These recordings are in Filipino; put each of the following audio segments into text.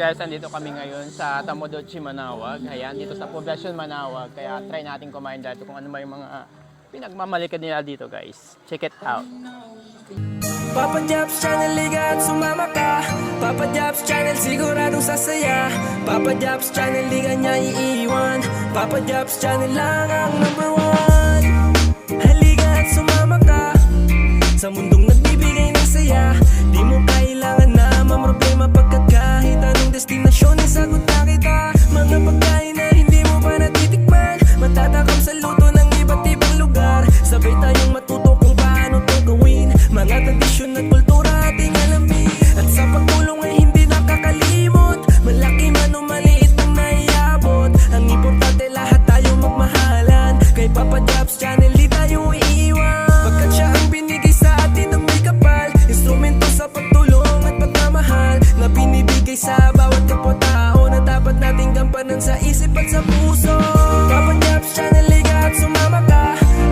Guys, andito kami ngayon sa Tamodochi, Manawag. Ayan, dito sa Poblacion, Manawag. Kaya try natin kumain dito kung ano may mga pinagmamalikan nila dito, guys. Check it out. Papa Jobs Channel, liga at sumama ka. Papa Jobs Channel, siguradong sasaya. Papa Jobs Channel, liga niya iiwan. Papa Jobs Channel lang ang #1. Halika at sumama ka sa mundong nagbibigay ng saya. Di mo kailangan na mamroblema pagkat kahit anong destinasyon ay sagot na kita. Mga pagkain na hindi mo pa natitikman, matatakam sa luto ng iba't ibang lugar. Sabay tayong matuto kung paano to gawin. Mga tradisyon at kultura ating alamin. At sa pagtulong ay hindi nakakalimot. Malaki man o maliit ang naiabot. Ang importante lahat tayo magmahalan. Kay Papa Jobs Channel di tayo iiwan. Pagkat siya ang binigay sa atin ng may kapal. Instrumento sa pagtulong at pagmamahal na binibigay sa bawat kapwa-tao na dapat nating gampanan sa isip at sa puso. Papa Jobs Channel, liga at sumama ka.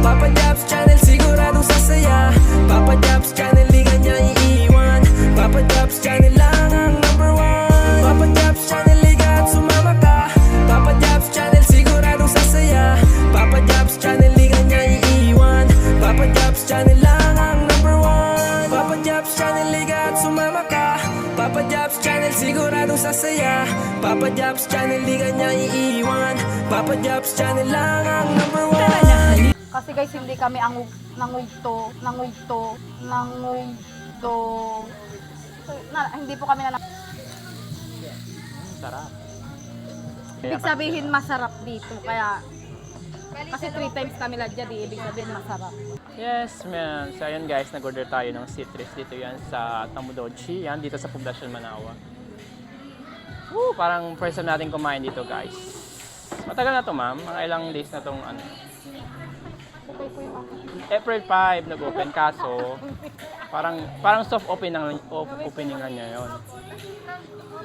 Papa Jobs Channel, siguradong sasaya. Papa Jobs Channel, liga niya iiwan. Papa Jobs Channel lang ang #1. Papa Jobs Channel, liga at sumama ka. Papa Jobs Channel, siguradong sasaya. Papa Jobs Channel, liga niya iiwan. Papa Jobs Channel lang ang #1. Papa Jobs Channel, liga at sumama ka. Papa Jobs Channel, siguradong sasaya. Papa Jobs Channel, liga niya iiwan. Papa Jobs Channel lang ang #1. Kasi guys, hindi kami nangugto. Hindi po kami Sarap. Ibig sabihin masarap dito. Kaya, kasi 3 times kami ladya, di ibig sabihin masarap. Yes, man. So, ayun guys, nag-order tayo ng citrus. Dito yan sa Tamodochi. Yan, dito sa Poblacion, Manawag. Woo! Parang first time natin kumain dito, guys. Matagal na to, ma'am. Mga ilang days na tong ano. April 5 nag-open, kaso parang soft opening lang niya yun.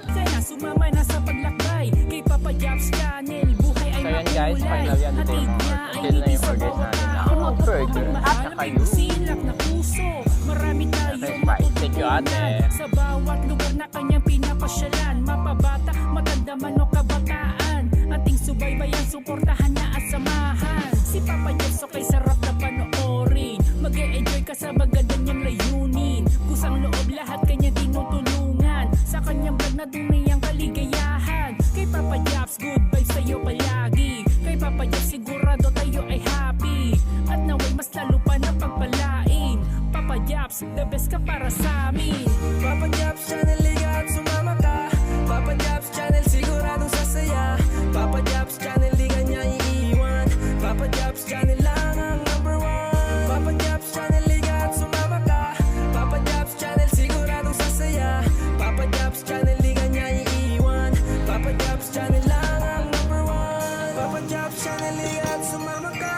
Sana sumama na sa paglakbay kay Papa Jobs Channel. Buhay ay So yan guys, final yan. Dito yung mga still na yung orders natin. Ako burger at saka yung silak na puso. Marami tayong thank you ate. sa bawat lugar na kanyang pinapasyalan. Mapabata, matanda man o kabataan, ating subaybayan, suportahan na at samahan. Si Papa Jobs so kay sarap na panoorin. Mag-e-enjoy ka sa maganda niyang layunin. Kusang loob lahat kanya tinutulungan. Sa kanyang vlog na dumi ang kaligayahan. Kay Papa Jobs, good vibes sa'yo palagi. Kay Papa Jobs, sigurado tayo ay happy. At naway mas lalo pa na pagpalain. Papa Jobs, the best ka para sa amin. Papa Jobs Channel, liga at sumama ka. Papa Jobs Channel, siguradong sasaya. Papa Jobs Channel, liga niya iiwan. Papa Jobs Channel lang ang #1. Papa Jobs Channel, liga at sumama ka. Papa Jobs Channel, siguradong sasaya. Papa Jobs Channel, liga niya iiwan. Papa Jobs Channel lang ang #1. Papa Jobs Channel, liga at sumama ka.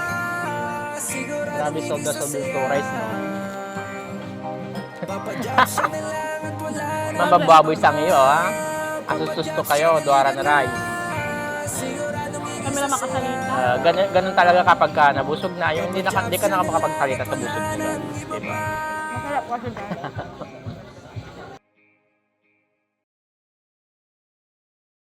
Siguradong Grabe, sobra to rice mo. Papa Jobs Channel lang at wala na Mabababoy sang iyo, ha? Asususto kayo, duwaran rice. Kami lang makasalita. Ganun talaga kapag ka nabusog na, yung hindi ka na makapagsalita sa busog mo. Diba? Masarap kasi guys.